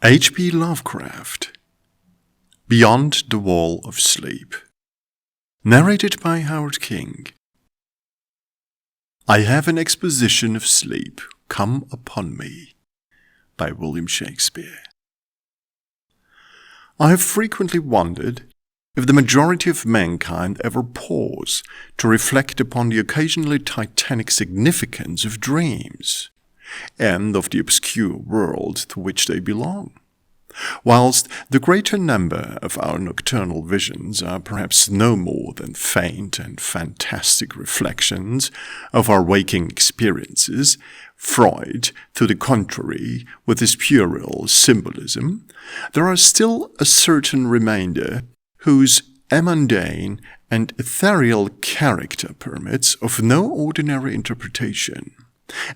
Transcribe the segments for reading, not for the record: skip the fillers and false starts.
H.P. Lovecraft, Beyond the Wall of Sleep. Narrated by Howard King. I have an exposition of sleep come upon me, by William Shakespeare. I have frequently wondered if the majority of mankind ever pause to reflect upon the occasionally titanic significance of dreams, and of the obscure world to which they belong. Whilst the greater number of our nocturnal visions are perhaps no more than faint and fantastic reflections of our waking experiences, Freud, to the contrary, with his puerile symbolism, there are still a certain remainder whose mundane and ethereal character permits of no ordinary interpretation,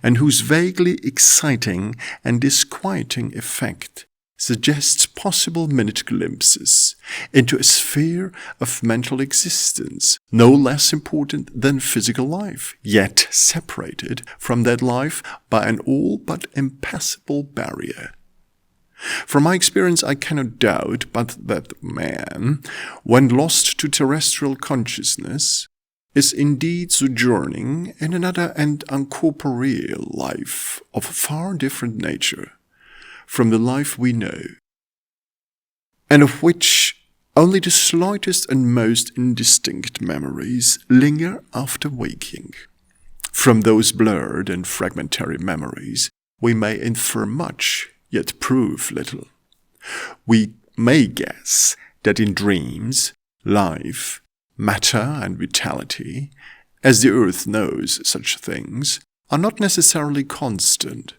and whose vaguely exciting and disquieting effect suggests possible minute glimpses into a sphere of mental existence no less important than physical life, yet separated from that life by an all but impassable barrier. From my experience, I cannot doubt but that man, when lost to terrestrial consciousness, is indeed sojourning in another and uncorporeal life of a far different nature from the life we know, and of which only the slightest and most indistinct memories linger after waking. From those blurred and fragmentary memories we may infer much, yet prove little. We may guess that in dreams, life, matter and vitality, as the earth knows such things, are not necessarily constant,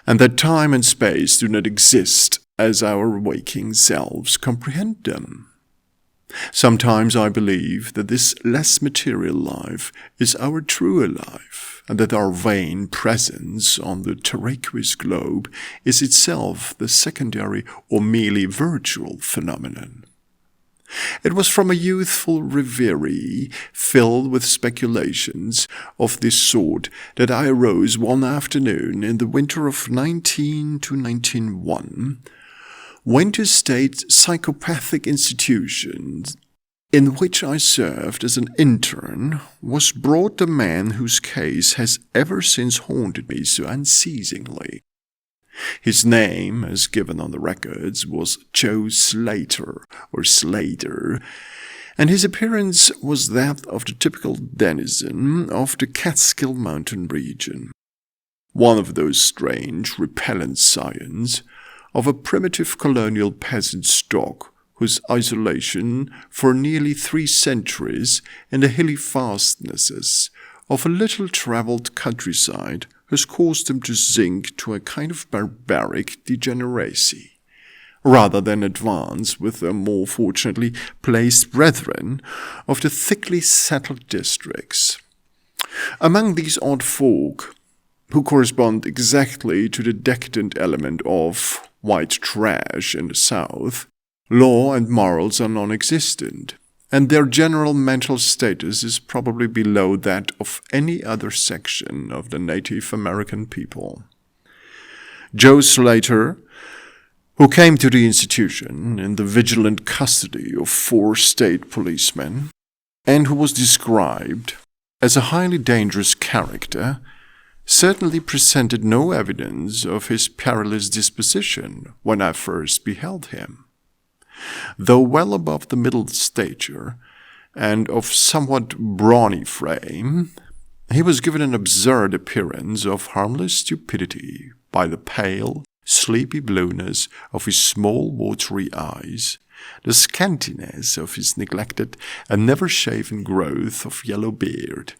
and that time and space do not exist as our waking selves comprehend them. Sometimes I believe that this less material life is our truer life, and that our vain presence on the terraqueous globe is itself the secondary or merely virtual phenomenon. It was from a youthful reverie filled with speculations of this sort that I arose one afternoon in the winter of 1901, went to state psychopathic institution in which I served as an intern, was brought the man whose case has ever since haunted me so unceasingly. His name, as given on the records, was Joe Slater, or Slater, and his appearance was that of the typical denizen of the Catskill Mountain region. One of those strange, repellent scions of a primitive colonial peasant stock whose isolation for nearly 3 centuries in the hilly fastnesses of a little-travelled countryside has caused them to sink to a kind of barbaric degeneracy, rather than advance with their more fortunately placed brethren of the thickly settled districts. Among these odd folk, who correspond exactly to the decadent element of white trash in the South, law and morals are non-existent, and their general mental status is probably below that of any other section of the Native American people. Joe Slater, who came to the institution in the vigilant custody of 4 state policemen, and who was described as a highly dangerous character, certainly presented no evidence of his perilous disposition when I first beheld him. Though well above the middle stature, and of somewhat brawny frame, he was given an absurd appearance of harmless stupidity by the pale, sleepy blueness of his small watery eyes, the scantiness of his neglected and never-shaven growth of yellow beard,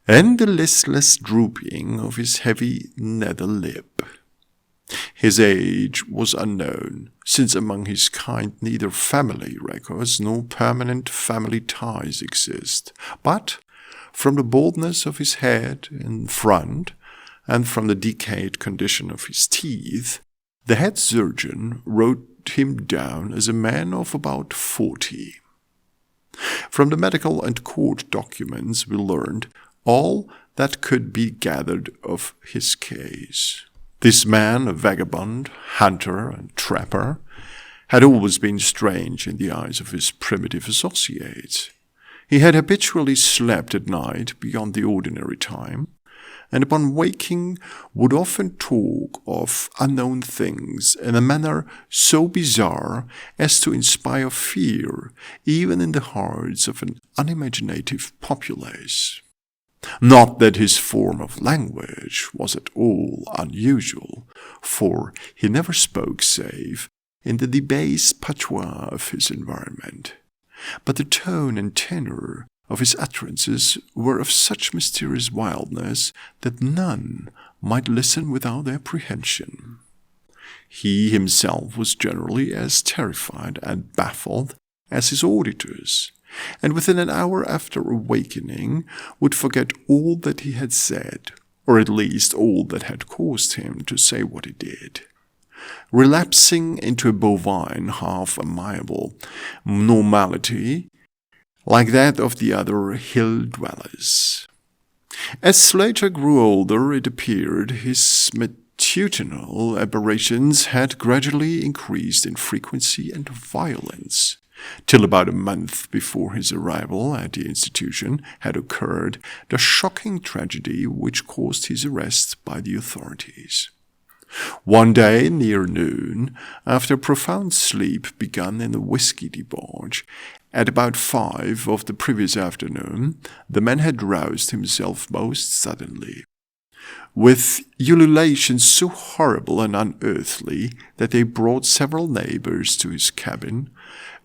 and the listless drooping of his heavy nether lip. His age was unknown, since among his kind neither family records nor permanent family ties exist, but from the baldness of his head in front, and from the decayed condition of his teeth, the head surgeon wrote him down as a man of about 40. From the medical and court documents we learned all that could be gathered of his case. This man, a vagabond, hunter, and trapper, had always been strange in the eyes of his primitive associates. He had habitually slept at night beyond the ordinary time, and upon waking would often talk of unknown things in a manner so bizarre as to inspire fear even in the hearts of an unimaginative populace. Not that his form of language was at all unusual, for he never spoke save in the debased patois of his environment, but the tone and tenor of his utterances were of such mysterious wildness that none might listen without apprehension. He himself was generally as terrified and baffled as his auditors, and within an hour after awakening would forget all that he had said, or at least all that had caused him to say what he did, relapsing into a bovine, half-amiable normality like that of the other hill-dwellers. As Slater grew older, it appeared his matutinal aberrations had gradually increased in frequency and violence, till about a month before his arrival at the institution had occurred the shocking tragedy which caused his arrest by the authorities. One day near noon, after profound sleep begun in a whiskey debauch, at about 5 of the previous afternoon, the man had roused himself most suddenly, with ululations so horrible and unearthly that they brought several neighbors to his cabin,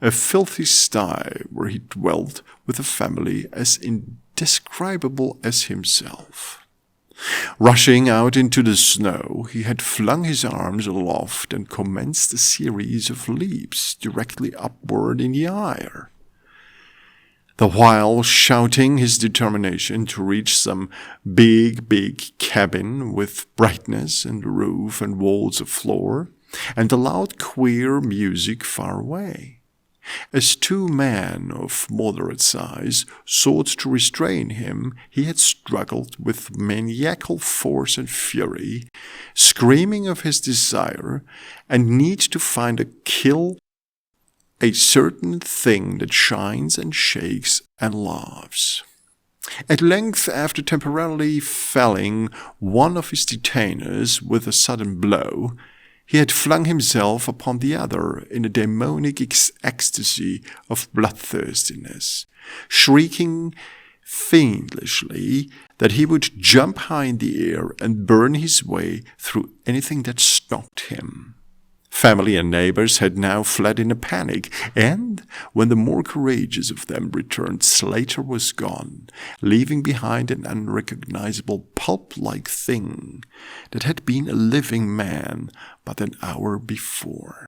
a filthy sty where he dwelt with a family as indescribable as himself. Rushing out into the snow, he had flung his arms aloft and commenced a series of leaps directly upward in the air, the while shouting his determination to reach some big cabin with brightness and roof and walls of floor, and the loud queer music far away. As 2 men of moderate size sought to restrain him, he had struggled with maniacal force and fury, screaming of his desire and need to find a kill, a certain thing that shines and shakes and laughs. At length, after temporarily felling one of his detainers with a sudden blow, he had flung himself upon the other in a demonic ecstasy of bloodthirstiness, shrieking fiendishly that he would jump high in the air and burn his way through anything that stopped him. Family and neighbors had now fled in a panic, and when the more courageous of them returned, Slater was gone, leaving behind an unrecognizable pulp-like thing that had been a living man but an hour before.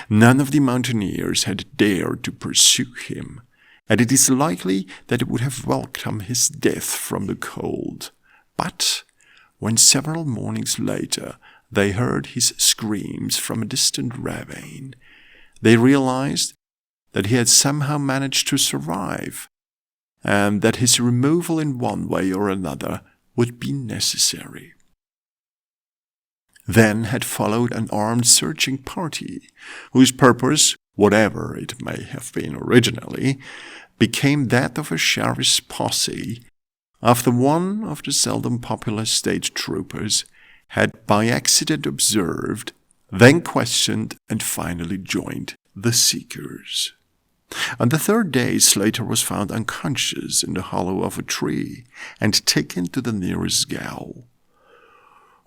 None of the mountaineers had dared to pursue him, and it is likely that it would have welcomed his death from the cold. But when several mornings later they heard his screams from a distant ravine, they realized that he had somehow managed to survive, and that his removal in one way or another would be necessary. Then had followed an armed searching party, whose purpose, whatever it may have been originally, became that of a sheriff's posse, after one of the seldom popular state troopers had by accident observed, then questioned, and finally joined the seekers. On the 3rd day, Slater was found unconscious in the hollow of a tree and taken to the nearest gaol,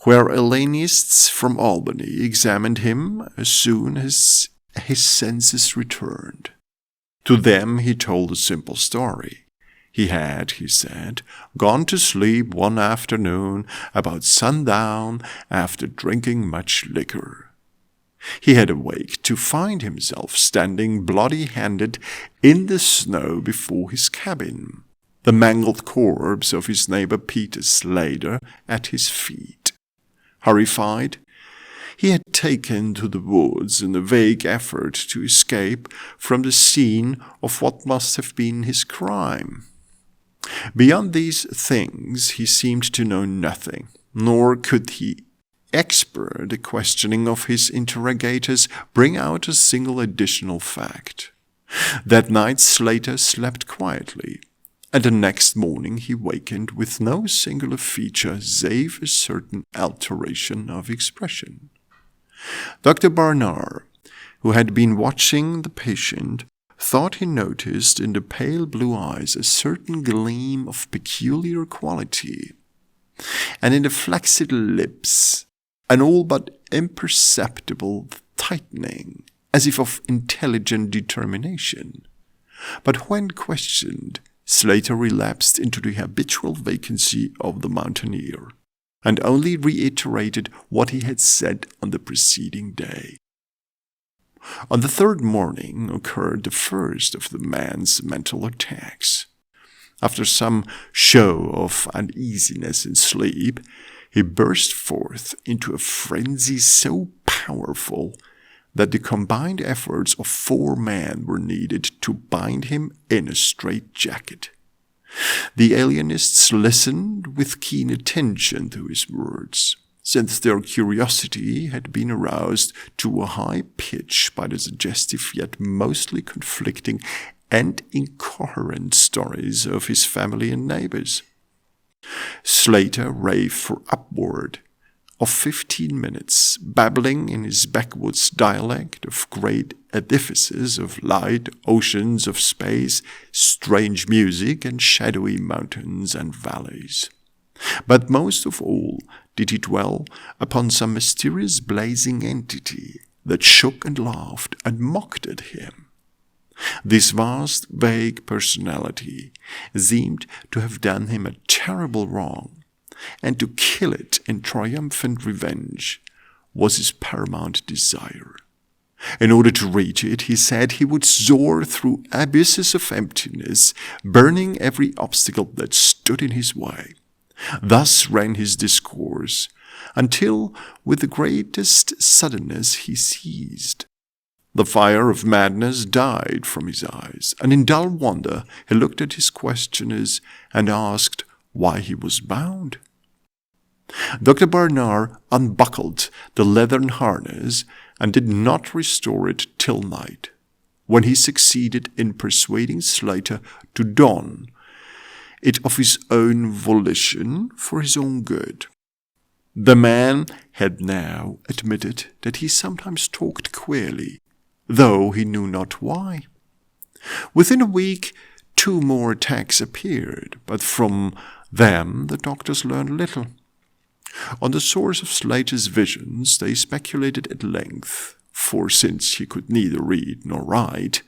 where alienists from Albany examined him as soon as his senses returned. To them he told a simple story. He had, he said, gone to sleep one afternoon about sundown after drinking much liquor. He had awaked to find himself standing bloody-handed in the snow before his cabin, the mangled corpse of his neighbor Peter Slater at his feet. Horrified, he had taken to the woods in a vague effort to escape from the scene of what must have been his crime. Beyond these things he seemed to know nothing, nor could he expert questioning of his interrogators bring out a single additional fact. That night Slater slept quietly, and the next morning he wakened with no singular feature save a certain alteration of expression. Dr. Barnard, who had been watching the patient, thought he noticed in the pale blue eyes a certain gleam of peculiar quality, and in the flaccid lips an all but imperceptible tightening, as if of intelligent determination. But when questioned, Slater relapsed into the habitual vacancy of the mountaineer, and only reiterated what he had said on the preceding day. On the third morning occurred the first of the man's mental attacks. After some show of uneasiness in sleep, he burst forth into a frenzy so powerful that the combined efforts of 4 men were needed to bind him in a straitjacket. The alienists listened with keen attention to his words, since their curiosity had been aroused to a high pitch by the suggestive yet mostly conflicting and incoherent stories of his family and neighbors. Slater raved for upward of 15 minutes, babbling in his backwoods dialect of great edifices of light, oceans of space, strange music, and shadowy mountains and valleys. But most of all did he dwell upon some mysterious blazing entity that shook and laughed and mocked at him. This vast, vague personality seemed to have done him a terrible wrong, and to kill it in triumphant revenge was his paramount desire. In order to reach it, he said he would soar through abysses of emptiness, burning every obstacle that stood in his way. Thus ran his discourse, until with the greatest suddenness he ceased. The fire of madness died from his eyes, and in dull wonder he looked at his questioners and asked why he was bound. Dr. Barnard unbuckled the leathern harness and did not restore it till night, when he succeeded in persuading Slater to don it of his own volition for his own good. The man had now admitted that he sometimes talked queerly, though he knew not why. Within a week, 2 more attacks appeared, but from them the doctors learned little. On the source of Slater's visions they speculated at length, for since he could neither read nor write,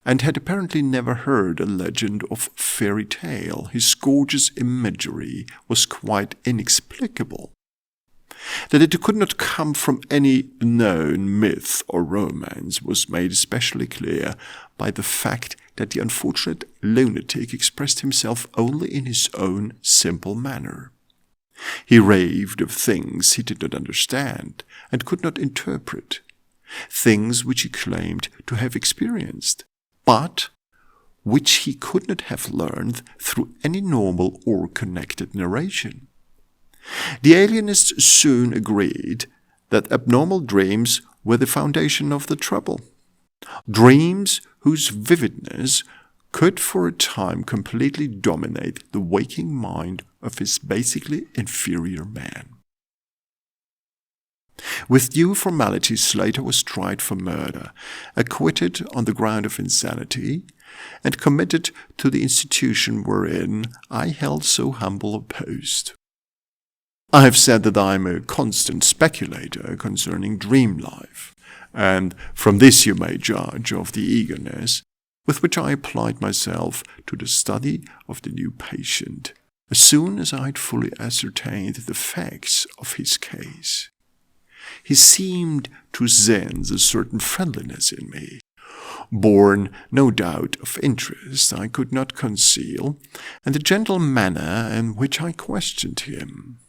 and had apparently never heard a legend of fairy tale, his gorgeous imagery was quite inexplicable. That it could not come from any known myth or romance was made especially clear by the fact that the unfortunate lunatic expressed himself only in his own simple manner. He raved of things he did not understand and could not interpret, things which he claimed to have experienced, but which he could not have learned through any normal or connected narration. The alienists soon agreed that abnormal dreams were the foundation of the trouble. Dreams whose vividness could for a time completely dominate the waking mind of his basically inferior man. With due formality, Slater was tried for murder, acquitted on the ground of insanity, and committed to the institution wherein I held so humble a post. I have said that I am a constant speculator concerning dream life, and from this you may judge of the eagerness with which I applied myself to the study of the new patient, as soon as I had fully ascertained the facts of his case. He seemed to sense a certain friendliness in me, born, no doubt, of interest I could not conceal, and the gentle manner in which I questioned him.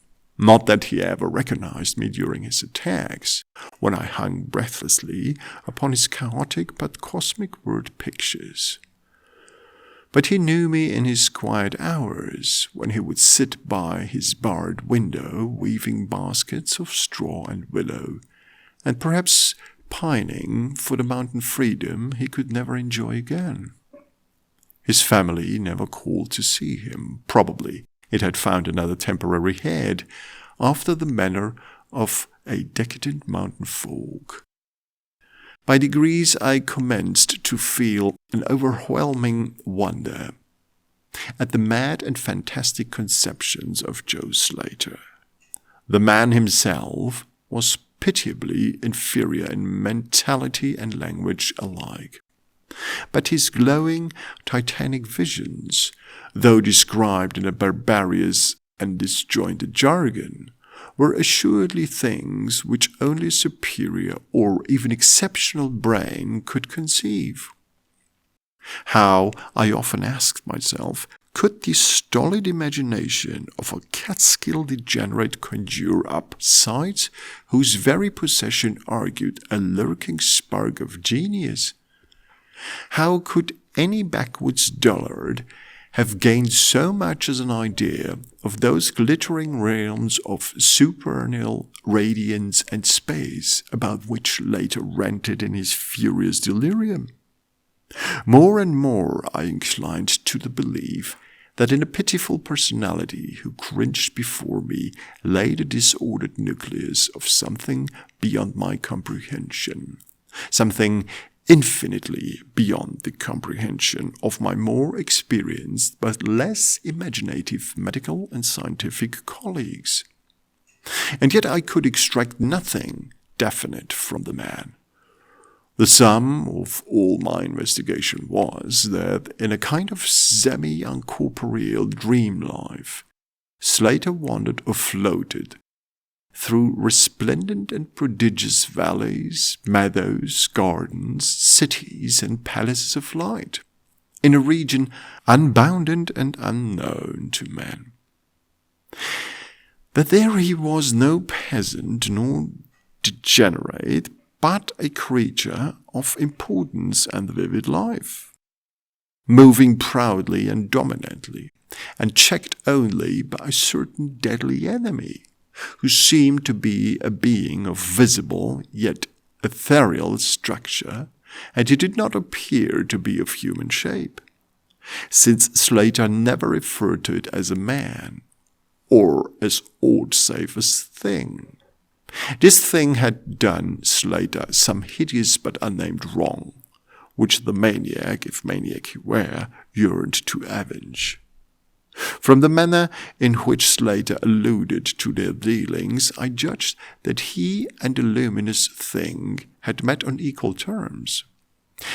Not that he ever recognized me during his attacks, when I hung breathlessly upon his chaotic but cosmic word pictures. But he knew me in his quiet hours, when he would sit by his barred window weaving baskets of straw and willow, and perhaps pining for the mountain freedom he could never enjoy again. His family never called to see him. Probably it had found another temporary head, after the manner of a decadent mountain folk. By degrees I commenced to feel an overwhelming wonder at the mad and fantastic conceptions of Joe Slater. The man himself was pitiably inferior in mentality and language alike. But his glowing, titanic visions, though described in a barbarous and disjointed jargon, were assuredly things which only a superior or even exceptional brain could conceive. How, I often asked myself, could the stolid imagination of a Catskill degenerate conjure up sights whose very possession argued a lurking spark of genius? How could any backwoods dullard have gained so much as an idea of those glittering realms of supernal radiance and space about which Slater ranted in his furious delirium? More and more I inclined to the belief that in a pitiful personality who cringed before me lay the disordered nucleus of something beyond my comprehension, something infinitely beyond the comprehension of my more experienced but less imaginative medical and scientific colleagues. And yet I could extract nothing definite from the man. The sum of all my investigation was that in a kind of semi-uncorporeal dream life, Slater wandered or floated through resplendent and prodigious valleys, meadows, gardens, cities, and palaces of light, in a region unbounded and unknown to man. That there he was no peasant nor degenerate, but a creature of importance and vivid life, moving proudly and dominantly, and checked only by a certain deadly enemy, who seemed to be a being of visible yet ethereal structure, and he did not appear to be of human shape, since Slater never referred to it as a man, or as aught save a thing. This thing had done Slater some hideous but unnamed wrong, which the maniac, if maniac he were, yearned to avenge. From the manner in which Slater alluded to their dealings, I judged that he and the luminous thing had met on equal terms,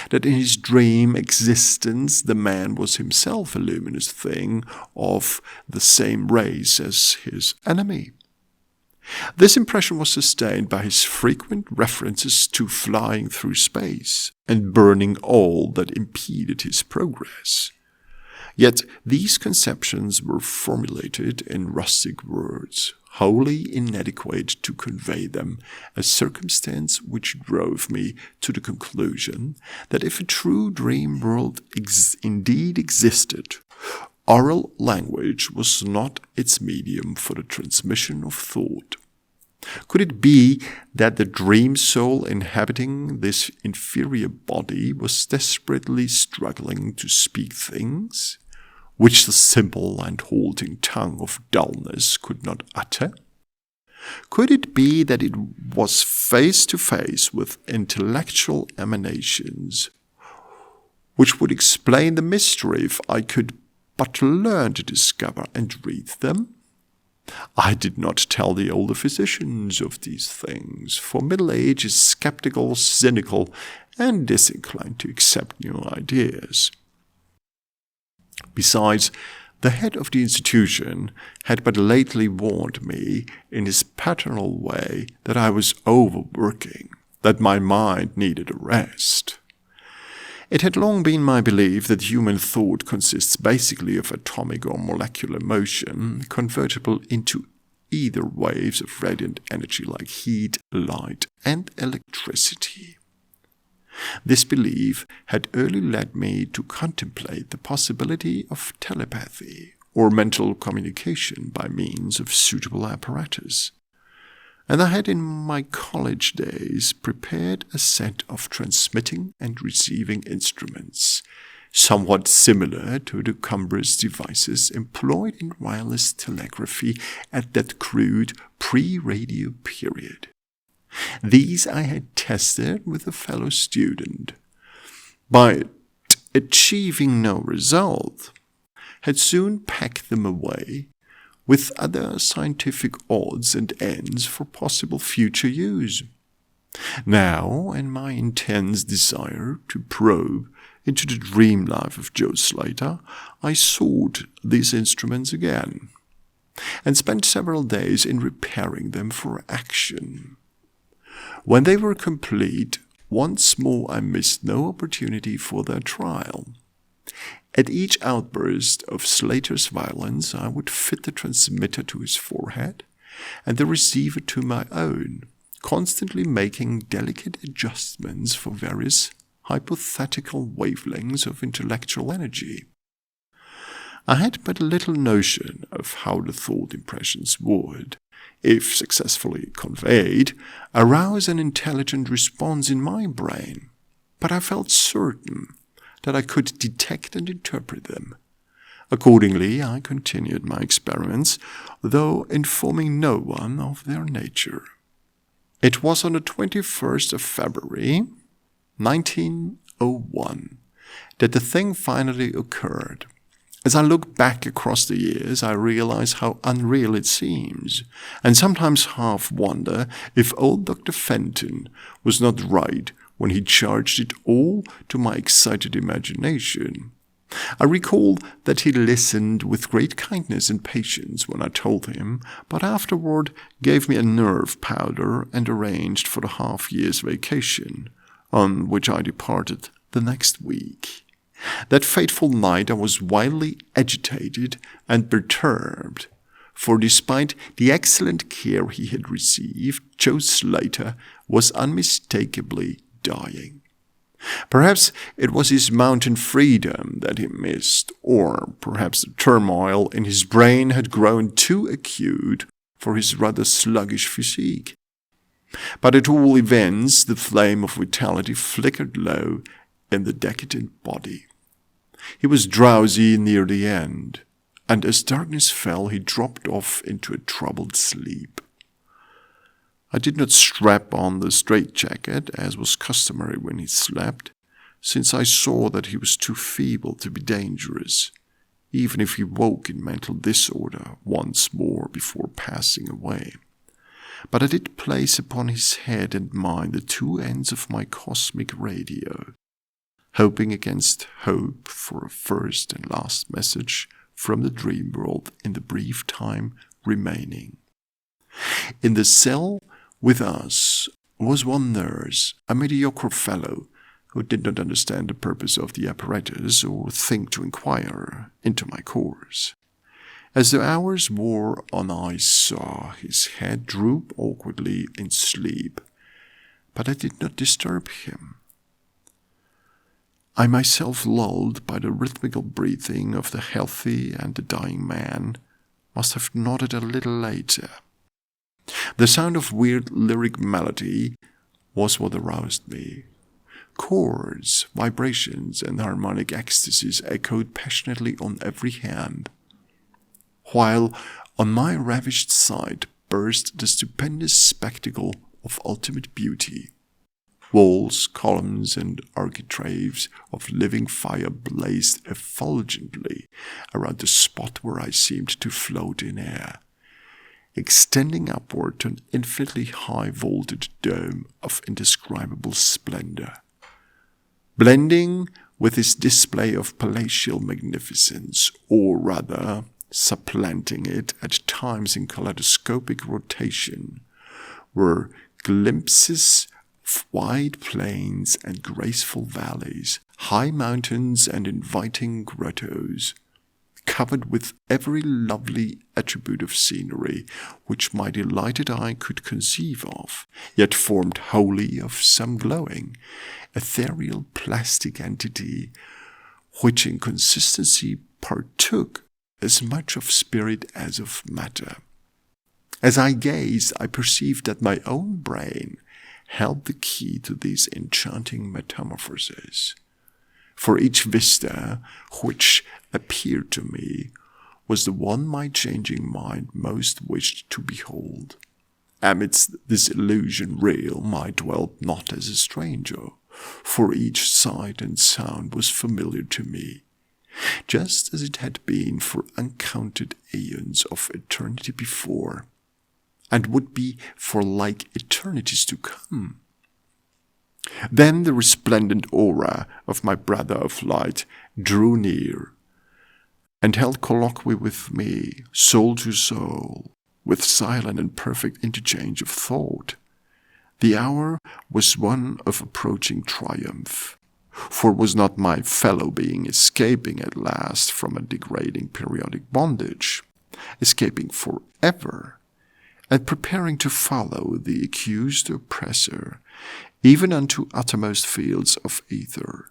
that in his dream existence the man was himself a luminous thing of the same race as his enemy. This impression was sustained by his frequent references to flying through space and burning all that impeded his progress. Yet these conceptions were formulated in rustic words, wholly inadequate to convey them, a circumstance which drove me to the conclusion that if a true dream world indeed existed, oral language was not its medium for the transmission of thought. Could it be that the dream soul inhabiting this inferior body was desperately struggling to speak things which the simple and halting tongue of dullness could not utter? Could it be that it was face to face with intellectual emanations which would explain the mystery if I could but learn to discover and read them? I did not tell the older physicians of these things, for middle age is skeptical, cynical, and disinclined to accept new ideas. Besides, the head of the institution had but lately warned me in his paternal way that I was overworking, that my mind needed a rest. It had long been my belief that human thought consists basically of atomic or molecular motion, convertible into either waves of radiant energy like heat, light, and electricity. This belief had early led me to contemplate the possibility of telepathy or mental communication by means of suitable apparatus, and I had in my college days prepared a set of transmitting and receiving instruments, somewhat similar to the cumbrous devices employed in wireless telegraphy at that crude pre-radio period. These I had tested with a fellow student, but achieving no result, had soon packed them away with other scientific odds and ends for possible future use. Now, in my intense desire to probe into the dream life of Joe Slater, I sought these instruments again, and spent several days in repairing them for action. When they were complete, once more I missed no opportunity for their trial. At each outburst of Slater's violence, I would fit the transmitter to his forehead and the receiver to my own, constantly making delicate adjustments for various hypothetical wavelengths of intellectual energy. I had but little notion of how the thought impressions would, if successfully conveyed, arouse an intelligent response in my brain, but I felt certain that I could detect and interpret them. Accordingly, I continued my experiments, though informing no one of their nature. It was on the 21st of February, 1901, that the thing finally occurred. As I look back across the years, I realize how unreal it seems, and sometimes half wonder if old Dr. Fenton was not right when he charged it all to my excited imagination. I recall that he listened with great kindness and patience when I told him, but afterward gave me a nerve powder and arranged for the half-year's vacation, on which I departed the next week. That fateful night I was wildly agitated and perturbed, for despite the excellent care he had received, Joe Slater was unmistakably dying. Perhaps it was his mountain freedom that he missed, or perhaps the turmoil in his brain had grown too acute for his rather sluggish physique. But at all events, the flame of vitality flickered low in the decadent body. He was drowsy near the end, and as darkness fell, he dropped off into a troubled sleep. I did not strap on the straitjacket, as was customary when he slept, since I saw that he was too feeble to be dangerous, even if he woke in mental disorder once more before passing away. But I did place upon his head and mind the two ends of my cosmic radio, hoping against hope for a first and last message from the dream world in the brief time remaining. In the cell with us was one nurse, a mediocre fellow who did not understand the purpose of the apparatus or think to inquire into my course. As the hours wore on, I saw his head droop awkwardly in sleep, but I did not disturb him. I myself, lulled by the rhythmical breathing of the healthy and the dying man, must have nodded a little later. The sound of weird lyric melody was what aroused me. Chords, vibrations, and harmonic ecstasies echoed passionately on every hand, while on my ravished sight burst the stupendous spectacle of ultimate beauty. Walls, columns, and architraves of living fire blazed effulgently around the spot where I seemed to float in air, extending upward to an infinitely high-vaulted dome of indescribable splendor. Blending with this display of palatial magnificence, or rather supplanting it at times in kaleidoscopic rotation, were glimpses of wide plains and graceful valleys, high mountains and inviting grottos, covered with every lovely attribute of scenery which my delighted eye could conceive of, yet formed wholly of some glowing, ethereal plastic entity which in consistency partook as much of spirit as of matter. As I gazed, I perceived that my own brain held the key to these enchanting metamorphoses. For each vista which appeared to me was the one my changing mind most wished to behold. Amidst this illusion realm I dwelt not as a stranger, for each sight and sound was familiar to me, just as it had been for uncounted aeons of eternity before, and would be for like eternities to come. Then the resplendent aura of my brother of light drew near, and held colloquy with me, soul to soul, with silent and perfect interchange of thought. The hour was one of approaching triumph, for was not my fellow being escaping at last from a degrading periodic bondage, escaping forever, and preparing to follow the accused oppressor, even unto uttermost fields of ether,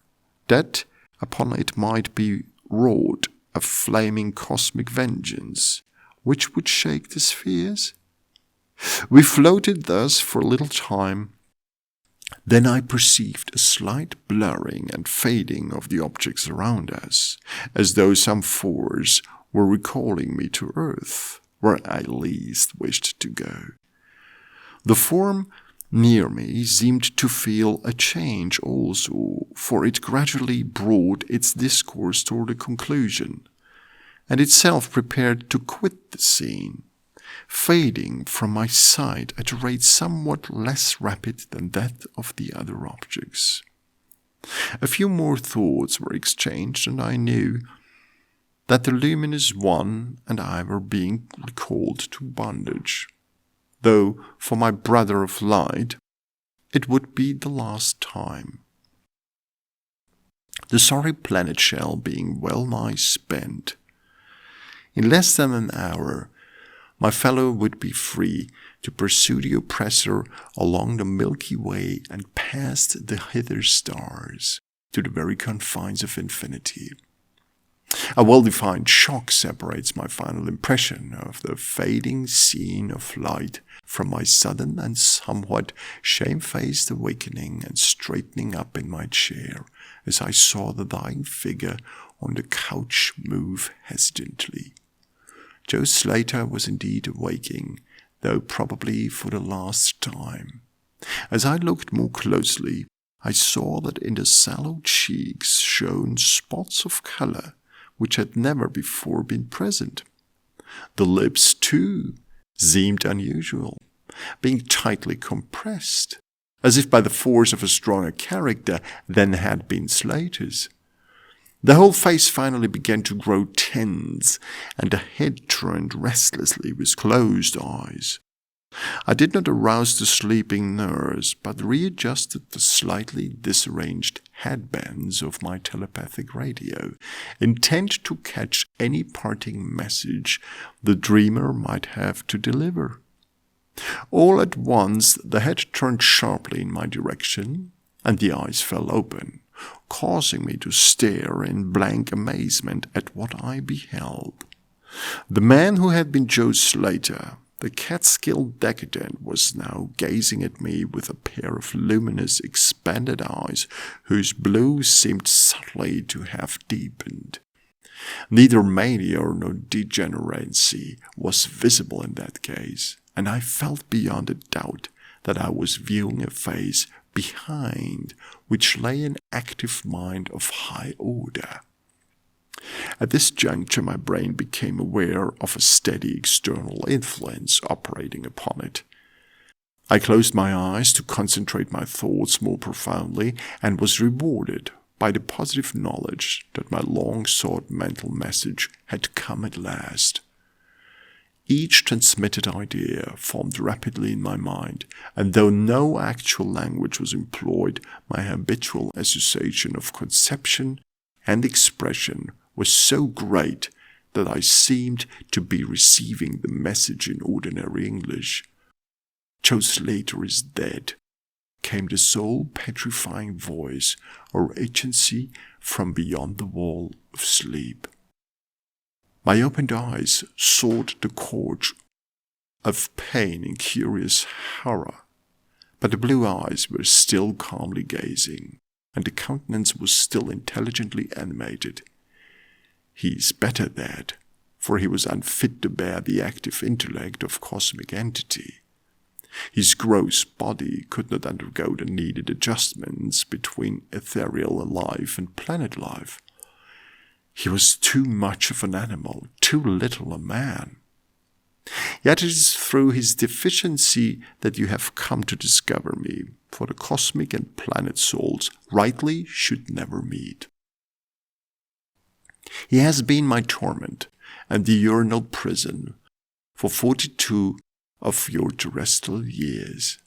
that upon it might be wrought a flaming cosmic vengeance, which would shake the spheres? We floated thus for a little time. Then I perceived a slight blurring and fading of the objects around us, as though some force were recalling me to earth, where I least wished to go. The form near me seemed to feel a change also, for it gradually brought its discourse toward a conclusion, and itself prepared to quit the scene, fading from my sight at a rate somewhat less rapid than that of the other objects. A few more thoughts were exchanged, and I knew that the luminous one and I were being recalled to bondage, though for my brother of light it would be the last time. The sorry planet shell being well nigh spent, in less than an hour my fellow would be free to pursue the oppressor along the Milky Way and past the hither stars to the very confines of infinity. A well-defined shock separates my final impression of the fading scene of light from my sudden and somewhat shamefaced awakening and straightening up in my chair as I saw the dying figure on the couch move hesitantly. Joe Slater was indeed awaking, though probably for the last time. As I looked more closely, I saw that in the sallow cheeks shone spots of color which had never before been present. The lips, too, seemed unusual, being tightly compressed, as if by the force of a stronger character than had been Slater's. The whole face finally began to grow tense, and the head turned restlessly with closed eyes. I did not arouse the sleeping nurse, but readjusted the slightly disarranged headbands of my telepathic radio, intent to catch any parting message the dreamer might have to deliver. All at once the head turned sharply in my direction, and the eyes fell open, causing me to stare in blank amazement at what I beheld. The man who had been Joe Slater, the Catskill decadent, was now gazing at me with a pair of luminous, expanded eyes whose blue seemed subtly to have deepened. Neither mania nor degeneracy was visible in that gaze, and I felt beyond a doubt that I was viewing a face behind which lay an active mind of high order. At this juncture my brain became aware of a steady external influence operating upon it. I closed my eyes to concentrate my thoughts more profoundly, and was rewarded by the positive knowledge that my long-sought mental message had come at last. Each transmitted idea formed rapidly in my mind, and though no actual language was employed, my habitual association of conception and expression was so great that I seemed to be receiving the message in ordinary English. Joe Slater is dead, came the soul-petrifying voice or agency from beyond the wall of sleep. My opened eyes sought the chords of pain in curious horror, but the blue eyes were still calmly gazing, and the countenance was still intelligently animated. He is better dead, for he was unfit to bear the active intellect of cosmic entity. His gross body could not undergo the needed adjustments between ethereal life and planet life. He was too much of an animal, too little a man. Yet it is through his deficiency that you have come to discover me, for the cosmic and planet souls rightly should never meet. He has been my torment and the diurnal prison for 42 of your terrestrial years.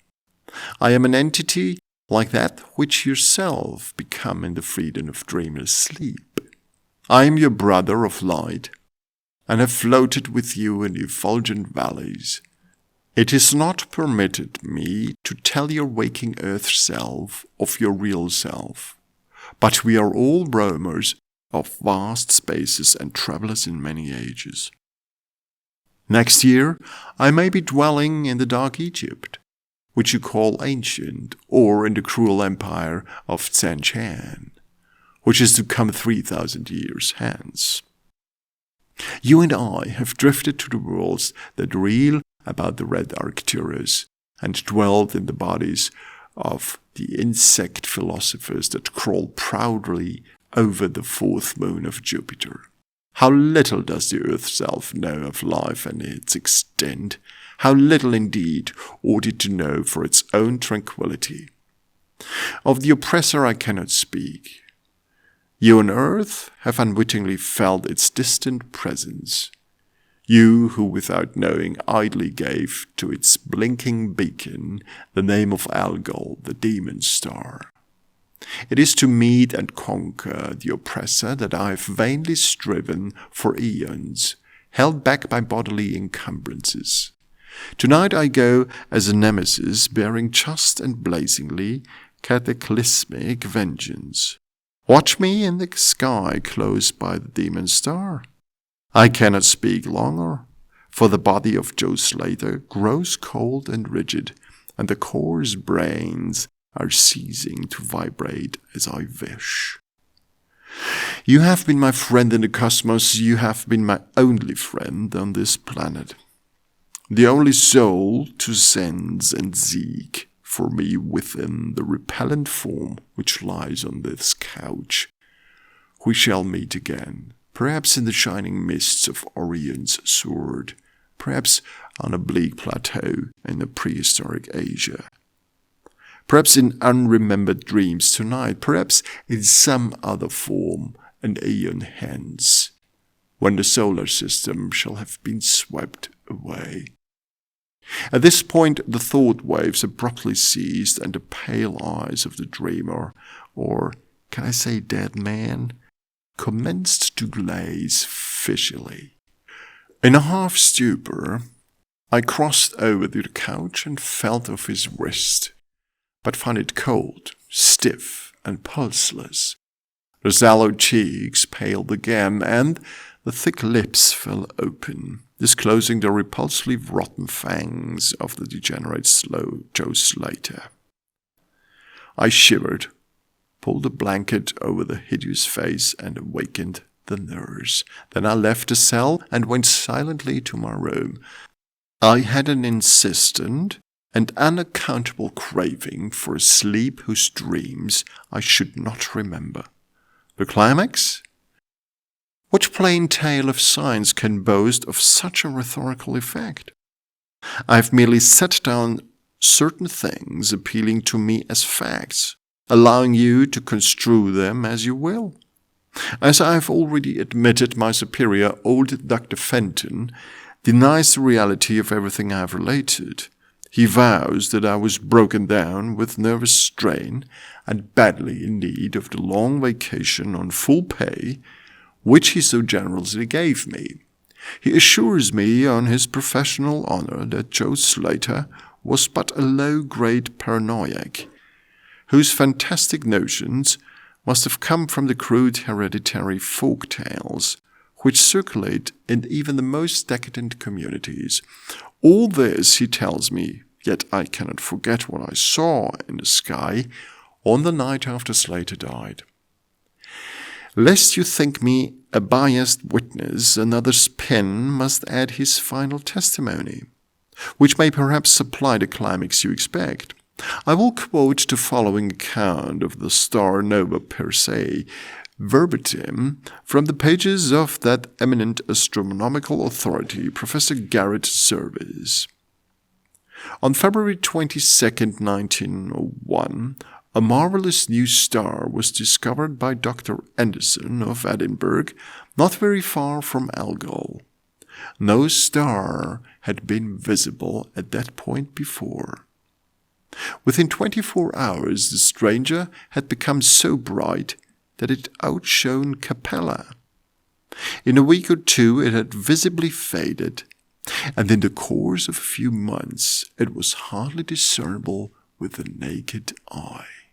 I am an entity like that which yourself become in the freedom of dreamless sleep. I am your brother of light, and have floated with you in the effulgent valleys. It is not permitted me to tell your waking earth self of your real self, but we are all roamers of vast spaces and travelers in many ages. Next year, I may be dwelling in the dark Egypt, which you call ancient, or in the cruel empire of Tsanchan, which is to come 3,000 years hence. You and I have drifted to the worlds that reel about the red Arcturus, and dwelt in the bodies of the insect philosophers that crawl proudly over the fourth moon of Jupiter. How little does the earth self know of life and its extent, how little indeed ought it to know for its own tranquillity. Of the oppressor I cannot speak. You on earth have unwittingly felt its distant presence, you who without knowing idly gave to its blinking beacon the name of Algol, the demon star. It is to meet and conquer the oppressor that I have vainly striven for eons, held back by bodily encumbrances. Tonight I go as a nemesis bearing just and blazingly cataclysmic vengeance. Watch me in the sky close by the demon star. I cannot speak longer, for the body of Joe Slater grows cold and rigid, and the coarse brains are ceasing to vibrate as I wish. You have been my friend in the cosmos, you have been my only friend on this planet. The only soul to sense and seek for me within the repellent form which lies on this couch. We shall meet again, perhaps in the shining mists of Orion's sword, perhaps on a bleak plateau in the prehistoric Asia. Perhaps in unremembered dreams tonight, perhaps in some other form an aeon hence, when the solar system shall have been swept away. At this point the thought waves abruptly ceased, and the pale eyes of the dreamer, or can I say dead man, commenced to glaze fishily. In a half stupor, I crossed over to the couch and felt of his wrist, but found it cold, stiff, and pulseless. The sallow cheeks paled again, and the thick lips fell open, disclosing the repulsively rotten fangs of the degenerate Joe Slater. I shivered, pulled a blanket over the hideous face, and awakened the nurse. Then I left the cell and went silently to my room. I had an insistent and unaccountable craving for a sleep whose dreams I should not remember. The climax? Which plain tale of science can boast of such a rhetorical effect? I have merely set down certain things appealing to me as facts, allowing you to construe them as you will. As I have already admitted, my superior, old Dr. Fenton, denies the reality of everything I have related. He vows that I was broken down with nervous strain and badly in need of the long vacation on full pay, which he so generously gave me. He assures me on his professional honor that Joe Slater was but a low-grade paranoiac, whose fantastic notions must have come from the crude hereditary folk tales which circulate in even the most decadent communities. All this he tells me, yet I cannot forget what I saw in the sky on the night after Slater died. Lest you think me a biased witness, another pen must add his final testimony, which may perhaps supply the climax you expect. I will quote the following account of the star nova per se, verbatim, from the pages of that eminent astronomical authority, Professor Garrett Serviss. On February 22, 1901, a marvelous new star was discovered by Dr. Anderson of Edinburgh, not very far from Algol. No star had been visible at that point before. Within 24 hours, the stranger had become so bright that it outshone Capella. In a week or two, it had visibly faded, and in the course of a few months, it was hardly discernible with the naked eye.